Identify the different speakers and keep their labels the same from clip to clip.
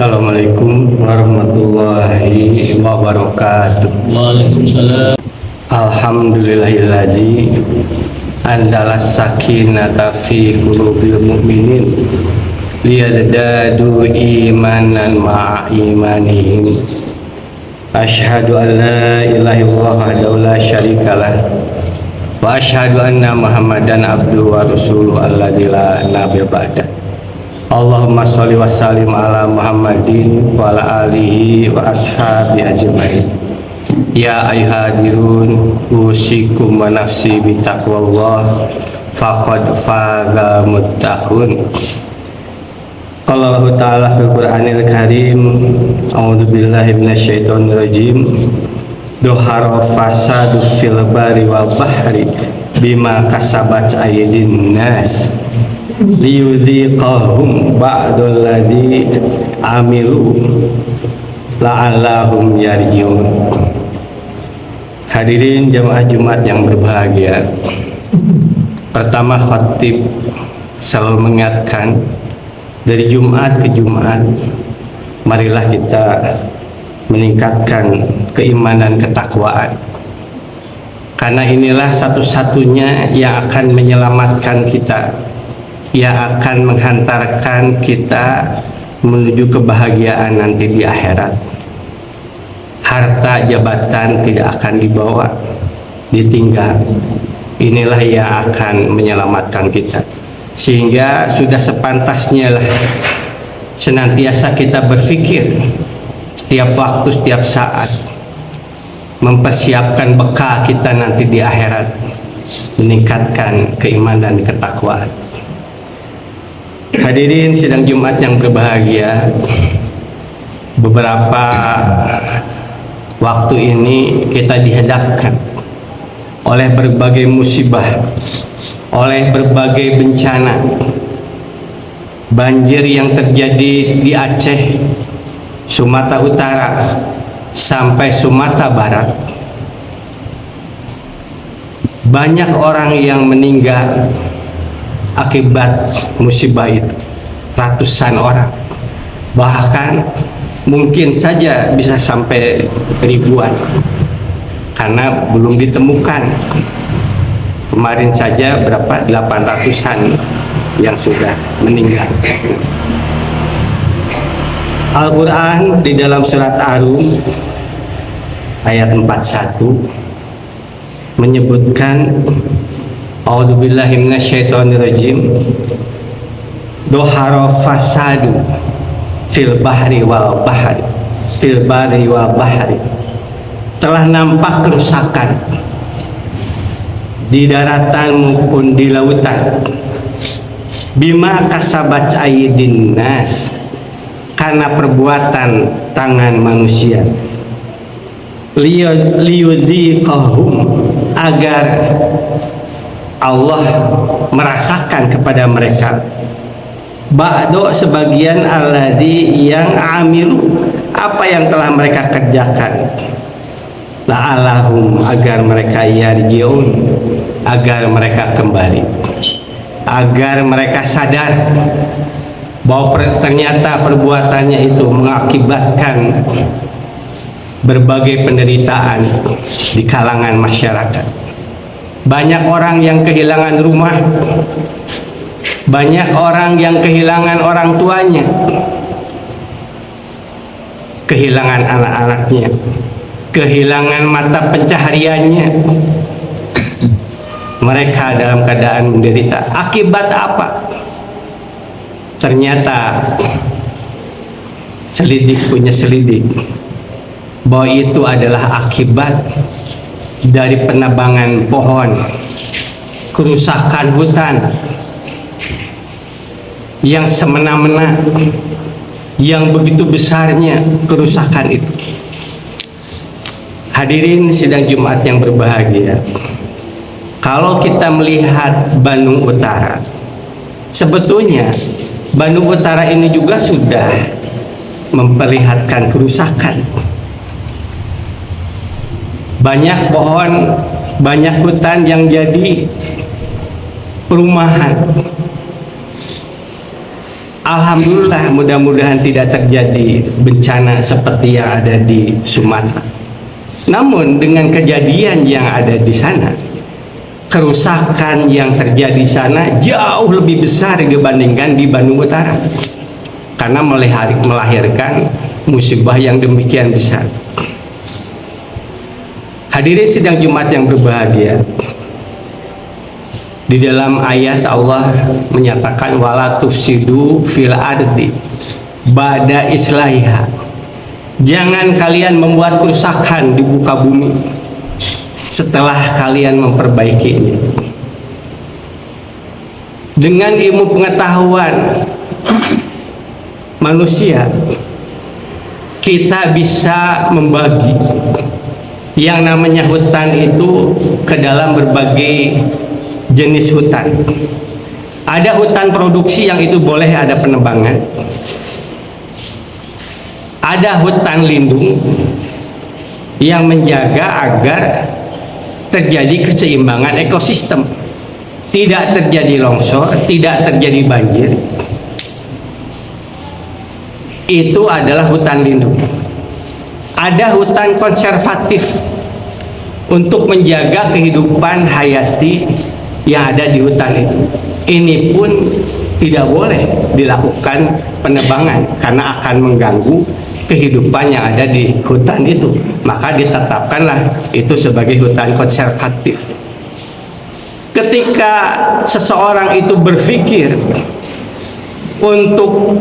Speaker 1: Assalamualaikum warahmatullahi wabarakatuh.
Speaker 2: Waalaikumsalam.
Speaker 1: Alhamdulillahilladzi anzalas sakinata fi qulubil mu'minin liyazdadu imanan ma'a imanihim. Asyhadu an la ilaha illallah wahdahu la syarikalah wa asyhadu anna Muhammadan abduhu wa rasuluhu alladzi la nabiyya ba'da. Allahumma sholli wa sallim ala Muhammadin wa ala alihi wa ashabi ajmain. Ya ayyuhadirun usikum wa nafsi bi taqwallah faqad faza muttaqun. Qala Allah Ta'ala fil Qur'anil Karim, a'udzu billahi minasyaitonir rajim. Dohara fasadu fil bari wal bahri bima kasabat aydin nas liyudhiqahum ba'dal ladzi amilu la'allahum yarji'un. Hadirin jamaah Jumat yang berbahagia, pertama khatib selalu mengingatkan dari Jumat ke Jumat, marilah kita meningkatkan keimanan ketakwaan, karena inilah satu-satunya yang akan menyelamatkan kita, yang akan menghantarkan kita menuju kebahagiaan nanti di akhirat. Harta jabatan tidak akan dibawa, ditinggal. Inilah yang akan menyelamatkan kita. Sehingga sudah sepantasnya lah senantiasa kita berpikir setiap waktu, setiap saat, mempersiapkan bekal kita nanti di akhirat, meningkatkan keimanan dan ketakwaan. Hadirin sidang Jumat yang berbahagia, beberapa waktu ini kita dihadapkan oleh berbagai musibah, oleh berbagai bencana. Banjir yang terjadi di Aceh, Sumatera Utara sampai Sumatera Barat. Banyak orang yang meninggal akibat musibah itu, ratusan orang, bahkan mungkin saja bisa sampai ribuan karena belum ditemukan. Kemarin saja berapa, 800-an yang sudah meninggal. Al-Quran di dalam surat Ar-Rum ayat 41 menyebutkan, a'udzubillahi minasyaitonirrajim, dohara fasadu fil bahri wal bahri, fil bahri wal bahri, telah nampak kerusakan di daratan maupun di lautan, bima kasabat aydin nas, karena perbuatan tangan manusia, liyudhiqahum, agar Allah merasakan kepada mereka, ba'do, sebagian, alladzi, yang amilu, apa yang telah mereka kerjakan, la'allahum, agar mereka yarji'un, agar mereka kembali, agar mereka sadar bahwa ternyata perbuatannya itu mengakibatkan berbagai penderitaan di kalangan masyarakat. Banyak orang yang kehilangan rumah, banyak orang yang kehilangan orang tuanya, kehilangan anak-anaknya, kehilangan mata pencahariannya. Mereka dalam keadaan menderita. Akibat apa? Ternyata selidik punya selidik bahwa itu adalah akibat dari penebangan pohon, kerusakan hutan yang semena-mena, yang begitu besarnya kerusakan itu. Hadirin sidang Jumat yang berbahagia, kalau kita melihat Bandung Utara, sebetulnya Bandung Utara ini juga sudah memperlihatkan kerusakan. Banyak pohon, banyak hutan yang jadi perumahan. Alhamdulillah, mudah-mudahan tidak terjadi bencana seperti yang ada di Sumatera. Namun dengan kejadian yang ada di sana, kerusakan yang terjadi di sana jauh lebih besar dibandingkan di Bandung Utara, karena melahirkan musibah yang demikian besar. Hadirin sidang Jumat yang berbahagia, di dalam ayat Allah menyatakan wala tufsidu fil ardi ba'da islahiha. Jangan kalian membuat kerusakan di muka bumi setelah kalian memperbaikinya. Dengan ilmu pengetahuan manusia, kita bisa membagi yang namanya hutan itu ke dalam berbagai jenis hutan. Ada hutan produksi yang itu boleh ada penebangan. Ada hutan lindung yang menjaga agar terjadi keseimbangan ekosistem, tidak terjadi longsor, tidak terjadi banjir. Itu adalah hutan lindung. Ada hutan konservatif untuk menjaga kehidupan hayati yang ada di hutan itu. Ini pun tidak boleh dilakukan penebangan karena akan mengganggu kehidupan yang ada di hutan itu. Maka ditetapkanlah itu sebagai hutan konservatif. Ketika seseorang itu berpikir untuk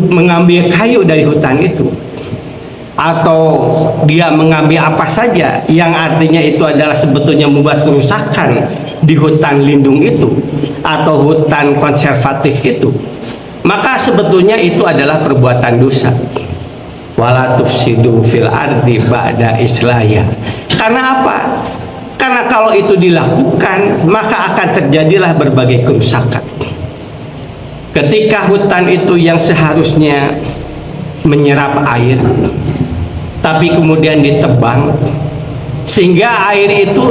Speaker 1: mengambil kayu dari hutan itu, atau dia mengambil apa saja yang artinya itu adalah sebetulnya membuat kerusakan di hutan lindung itu atau hutan konservatif itu, maka sebetulnya itu adalah perbuatan dosa. Wala tufsidu fil ardi ba'da islahiha. Karena apa? Karena kalau itu dilakukan, maka akan terjadilah berbagai kerusakan. Ketika hutan itu yang seharusnya menyerap air, tapi kemudian ditebang sehingga air itu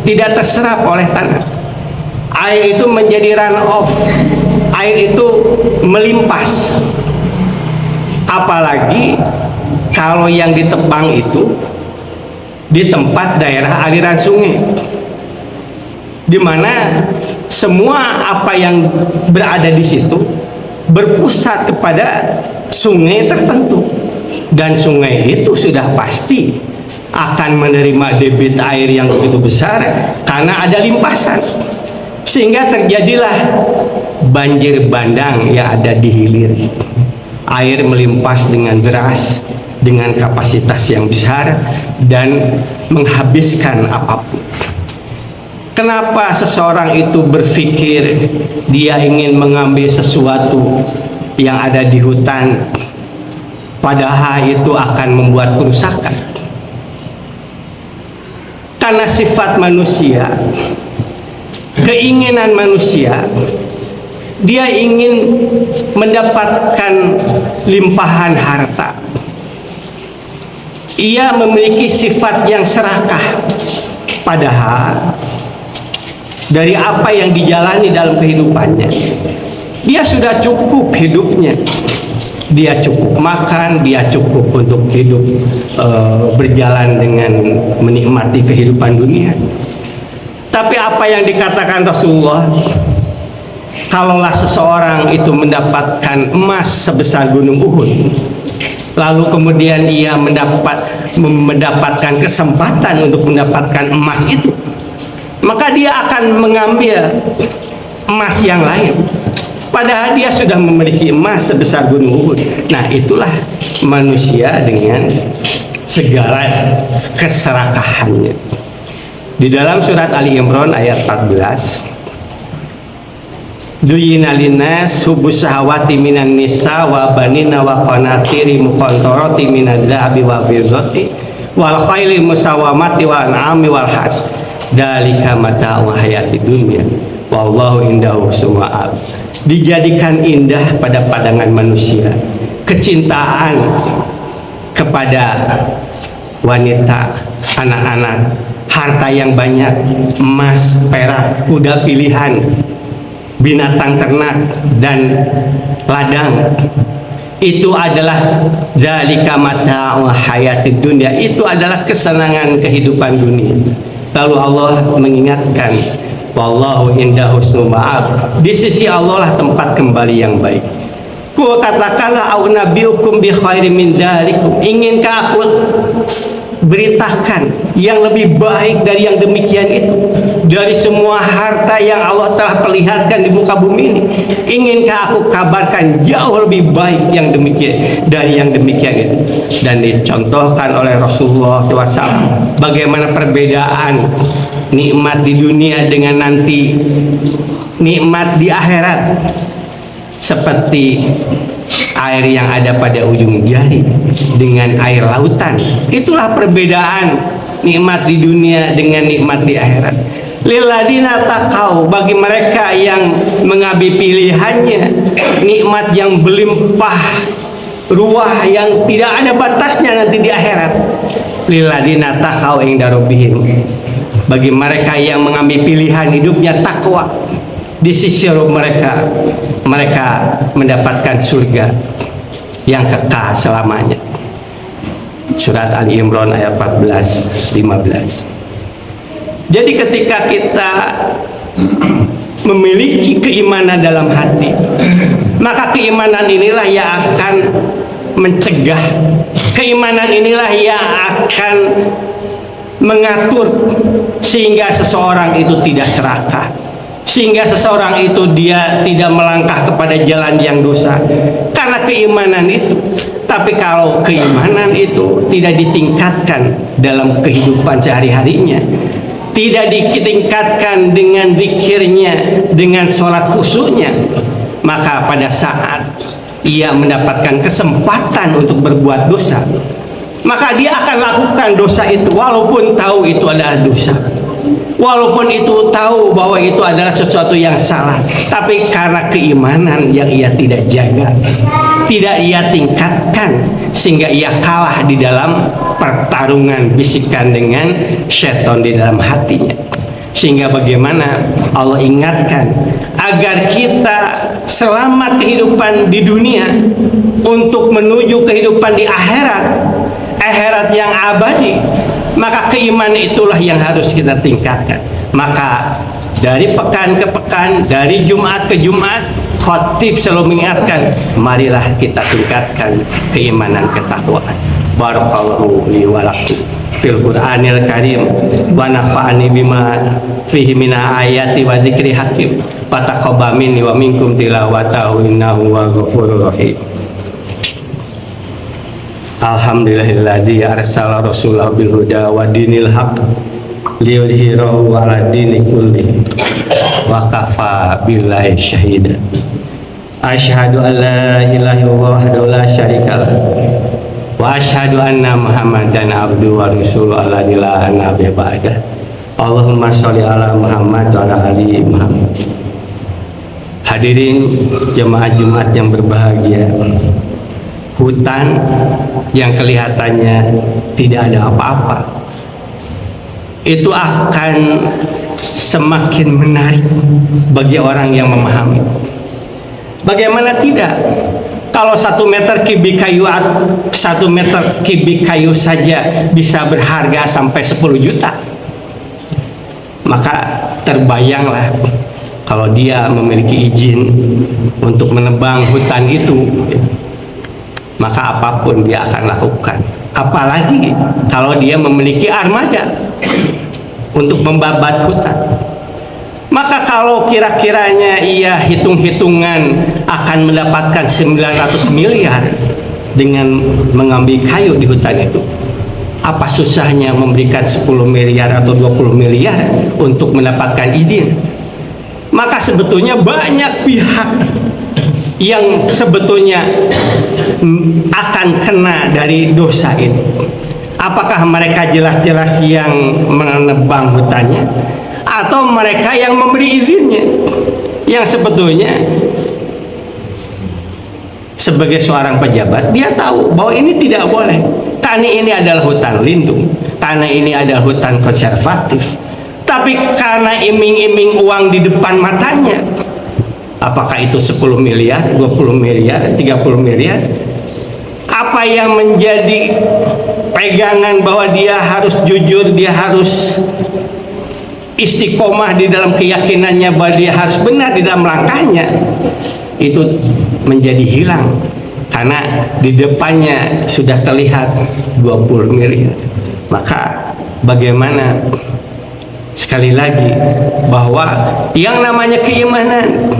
Speaker 1: tidak terserap oleh tanah, air itu menjadi run off, air itu melimpas. Apalagi kalau yang ditebang itu di tempat daerah aliran sungai, di mana semua apa yang berada di situ berpusat kepada sungai tertentu, dan sungai itu sudah pasti akan menerima debit air yang begitu besar karena ada limpasan, sehingga terjadilah banjir bandang yang ada di hilir. Air melimpas dengan deras, dengan kapasitas yang besar dan menghabiskan apapun. Kenapa seseorang itu berpikir dia ingin mengambil sesuatu yang ada di hutan, padahal itu akan membuat kerusakan? Karena sifat manusia, keinginan manusia, dia ingin mendapatkan limpahan harta. Ia memiliki sifat yang serakah, padahal dari apa yang dijalani dalam kehidupannya, dia sudah cukup hidupnya. Dia cukup makan, dia cukup untuk hidup berjalan dengan menikmati kehidupan dunia. Tapi apa yang dikatakan Rasulullah, kalaulah seseorang itu mendapatkan emas sebesar gunung Uhud, lalu kemudian ia mendapatkan kesempatan untuk mendapatkan emas itu, maka dia akan mengambil emas yang lain, padahal dia sudah memiliki emas sebesar gunung Uhud. Nah, itulah manusia dengan segala keserakahannya. Di dalam surat Ali Imran ayat 14, Duyina linnas hubus syahawati minan nisa wa banina wa qanatiri muqantarati minadz dzahabi wa fiddati wal khayli musawamati wal an'ami wal has. Dalika mata'u hayati dunya wallahu indahu suma'ab. Dijadikan indah pada pandangan manusia kecintaan kepada wanita, anak-anak, harta yang banyak, emas, perak, kuda pilihan, binatang ternak, dan ladang. Itu adalah dzalika mata'ul hayatid dunya. Itu adalah kesenangan kehidupan dunia. Lalu Allah mengingatkan, wallahu inda husnul ma'ab. Di sisi Allah lah tempat kembali yang baik. Ku katakanlah, au nabiyukum bi khairin min dzalikum. Inginkah aku beritakan yang lebih baik dari yang demikian itu, dari semua harta yang Allah telah perlihatkan di muka bumi ini? Inginkah aku kabarkan jauh lebih baik yang demikian dari yang demikian itu? Dan dicontohkan oleh Rasulullah SAW bagaimana perbedaan nikmat di dunia dengan nanti nikmat di akhirat. Seperti air yang ada pada ujung jari dengan air lautan. Itulah perbedaan nikmat di dunia dengan nikmat di akhirat. Lilladzina taqau, bagi mereka yang mengambil pilihannya nikmat yang berlimpah ruah yang tidak ada batasnya nanti di akhirat. Lilladzina taqau inda rabbihim, bagi mereka yang mengambil pilihan hidupnya takwa di sisi mereka, mereka mendapatkan surga yang kekal selamanya. Surat Ali Imran ayat 14-15. Jadi ketika kita memiliki keimanan dalam hati, maka keimanan inilah yang akan mencegah, keimanan inilah yang akan mengatur sehingga seseorang itu tidak serakah, sehingga seseorang itu dia tidak melangkah kepada jalan yang dosa karena keimanan itu. Tapi kalau keimanan itu tidak ditingkatkan dalam kehidupan sehari-harinya, tidak ditingkatkan dengan zikirnya, dengan sholat khusyuknya, maka pada saat ia mendapatkan kesempatan untuk berbuat dosa, maka dia akan lakukan dosa itu walaupun tahu itu adalah dosa, walaupun itu tahu bahwa itu adalah sesuatu yang salah. Tapi karena keimanan yang ia tidak jaga, tidak ia tingkatkan, sehingga ia kalah di dalam pertarungan bisikan dengan syaitan di dalam hatinya. Sehingga bagaimana Allah ingatkan agar kita selamat kehidupan di dunia untuk menuju kehidupan di akhirat, akhirat yang abadi. Maka keimanan itulah yang harus kita tingkatkan. Maka dari pekan ke pekan, dari Jumat ke Jumat, khatib selalu mengingatkan, marilah kita tingkatkan keimanan ketakwaan. Barakallahu li wa lakum fil Qur'anil Karim wa nafa'ani bima fihi min ayati wa dzikri hakim. Fataqabbal minni wa minkum tilawatahu innahu huwal ghafurur rahim. Alhamdulillahilladzi arsala rasulahu bil huda wa dinil haq liyudhhirahu 'ala dini kulli wa kafa billahi syahida. Asyhadu an la ilaha illallah wahdahu la syarikalah wa asyhadu anna Muhammadan abduhu wa rasuluhu alladzi la nabiyya ba'dah. Allahumma sholli ala Muhammad wa ala ali Muhammad. Hadirin jemaah Jumat yang berbahagia, hutan yang kelihatannya tidak ada apa-apa itu akan semakin menarik bagi orang yang memahami. Bagaimana tidak? Kalau 1 meter kubik kayu, 1 meter kubik kayu saja bisa berharga sampai 10 juta, maka terbayanglah kalau dia memiliki izin untuk menebang hutan itu, maka apapun dia akan lakukan. Apalagi kalau dia memiliki armada untuk membabat hutan. Maka kalau kira-kiranya ia hitung-hitungan akan mendapatkan 900 miliar dengan mengambil kayu di hutan itu, apa susahnya memberikan 10 miliar atau 20 miliar untuk mendapatkan izin? Maka sebetulnya banyak pihak yang sebetulnya akan kena dari dosa ini. Apakah mereka jelas-jelas yang menebang hutannya, atau mereka yang memberi izinnya, yang sebetulnya sebagai seorang pejabat dia tahu bahwa ini tidak boleh. Tani ini adalah hutan lindung, tanah ini adalah hutan konservatif, tapi karena iming-iming uang di depan matanya, apakah itu 10 miliar, 20 miliar, 30 miliar, apa yang menjadi pegangan bahwa dia harus jujur, dia harus istiqomah di dalam keyakinannya, bahwa dia harus benar di dalam langkahnya, itu menjadi hilang karena di depannya sudah terlihat 20 miliar. Maka bagaimana, sekali lagi, bahwa yang namanya keimanan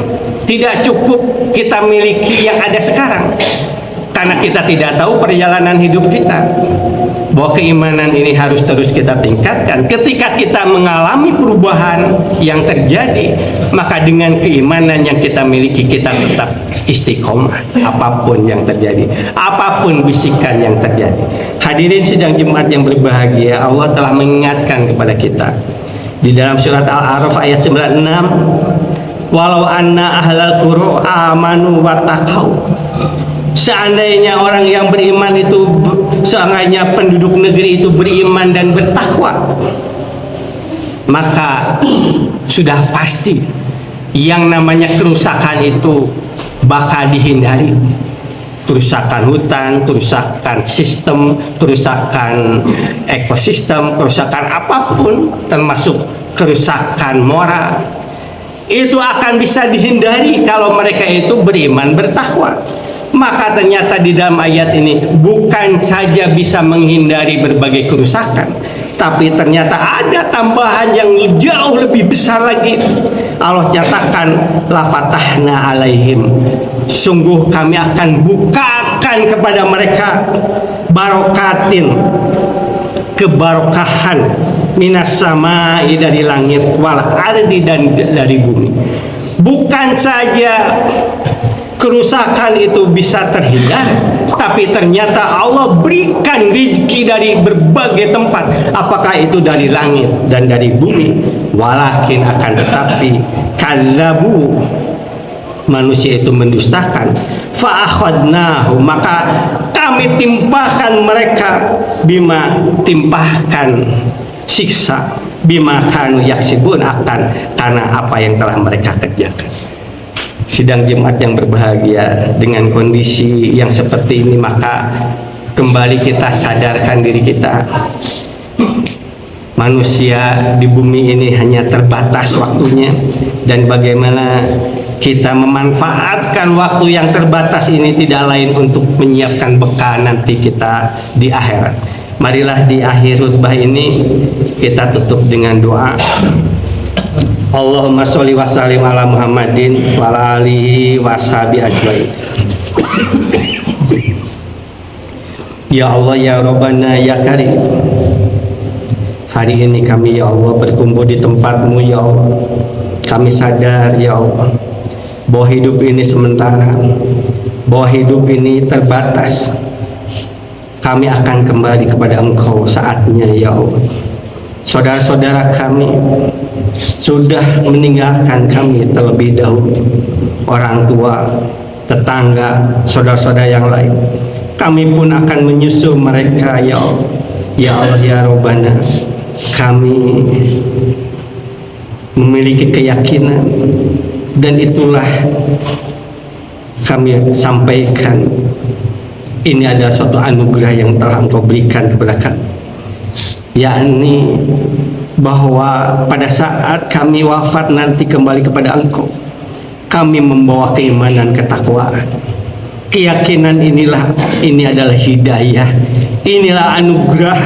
Speaker 1: tidak cukup kita miliki yang ada sekarang, karena kita tidak tahu perjalanan hidup kita, bahwa keimanan ini harus terus kita tingkatkan. Ketika kita mengalami perubahan yang terjadi, maka dengan keimanan yang kita miliki, kita tetap istiqomah apapun yang terjadi, apapun bisikan yang terjadi. Hadirin sidang Jumat yang berbahagia, Allah telah mengingatkan kepada kita di dalam surat Al-A'raf ayat 96, walau anna ahlal qura amanu wattaqau, seandainya orang yang beriman itu, seandainya penduduk negeri itu beriman dan bertakwa, maka sudah pasti yang namanya kerusakan itu bakal dihindari. Kerusakan hutan, kerusakan sistem, kerusakan ekosistem, kerusakan apapun, termasuk kerusakan moral, itu akan bisa dihindari kalau mereka itu beriman bertakwa. Maka ternyata di dalam ayat ini bukan saja bisa menghindari berbagai kerusakan, tapi ternyata ada tambahan yang jauh lebih besar lagi. Allah nyatakan, la fatahna alaihim, sungguh kami akan bukakan kepada mereka barokatin, kebarokahan, minas samai, dari langit, wal ardi, dan dari bumi. Bukan saja kerusakan itu bisa terhindar, tapi ternyata Allah berikan rezeki dari berbagai tempat, apakah itu dari langit dan dari bumi. Walakin, akan tetapi, kadzabu, manusia itu mendustakan, fa'akhadnahu, maka kami timpahkan mereka, bima, timpahkan siksa, bima kanu yaksibun, akan karena apa yang telah mereka kerjakan. Sidang Jumat yang berbahagia, dengan kondisi yang seperti ini, maka kembali kita sadarkan diri kita, manusia di bumi ini hanya terbatas waktunya, dan bagaimana kita memanfaatkan waktu yang terbatas ini tidak lain untuk menyiapkan bekal nanti kita di akhirat. Marilah di akhir khutbah ini kita tutup dengan doa. Allahumma sholli wa sallim ala Muhammadin wa ala alihi wa sahbihi ajmain. Ya Allah, ya Rabbana, ya Karim, hari ini kami, ya Allah, berkumpul di tempat-Mu, ya Allah. Kami sadar, ya Allah, bahwa hidup ini sementara, bahwa hidup ini terbatas. Kami akan kembali kepada Engkau saatnya, ya Allah. Saudara-saudara kami sudah meninggalkan kami terlebih dahulu, orang tua, tetangga, saudara-saudara yang lain. Kami pun akan menyusul mereka, ya Allah. Ya Allah, ya Rabbana, kami memiliki keyakinan, dan itulah kami sampaikan, ini adalah suatu anugerah yang telah Engkau berikan kepada kami, yakni bahwa pada saat kami wafat nanti kembali kepada Engkau, kami membawa keimanan, ketakwaan, keyakinan. Ini adalah hidayah, inilah anugerah,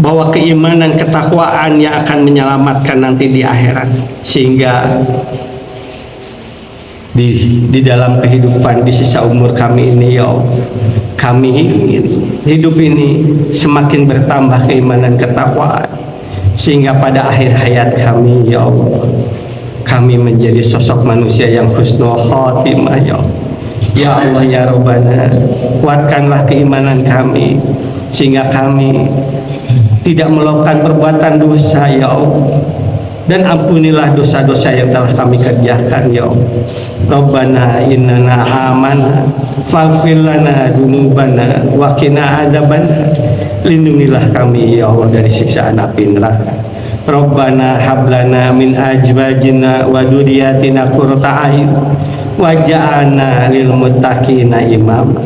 Speaker 1: bahwa keimanan, ketakwaan yang akan menyelamatkan nanti di akhirat, sehingga di dalam kehidupan di sisa umur kami ini, ya Allah, kami ingin hidup ini semakin bertambah keimanan, ketakwaan, sehingga pada akhir hayat kami, ya Allah, kami menjadi sosok manusia yang husnul khotimah, ya Allah. Ya Allah, ya Rabbana, kuatkanlah keimanan kami, sehingga kami tidak melakukan perbuatan dosa, ya Allah, dan ampunilah dosa-dosa yang telah kami kerjakan, ya Allah. Rabbana innana amana faghfir lana dzunubana wa qina adzabannar. lindungilah kami ya Allah dari siksaan api neraka. Rabbana hablana min azwajina wa dzurriyyatina qurrata a'yun waj'alna lil muttaqina imama.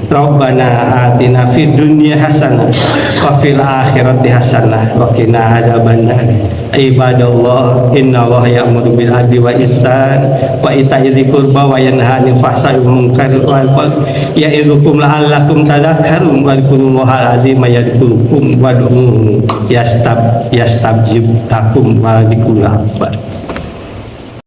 Speaker 1: Rabbana atina fid dunya hasanah wa fil akhirati hasanah wa qina adzabannar. Ibadallah, innallaha ya'muru bil adli wa ihsan wa ita'i dzil qurba wa yanha 'anil fahsya'i wal munkari wal baghi ya'idzukum la'allakum tadhakkarun wa dzkurullaha azima yadhkurukum wad'uuhu yastajib lakum wa dzikrullahi akbar.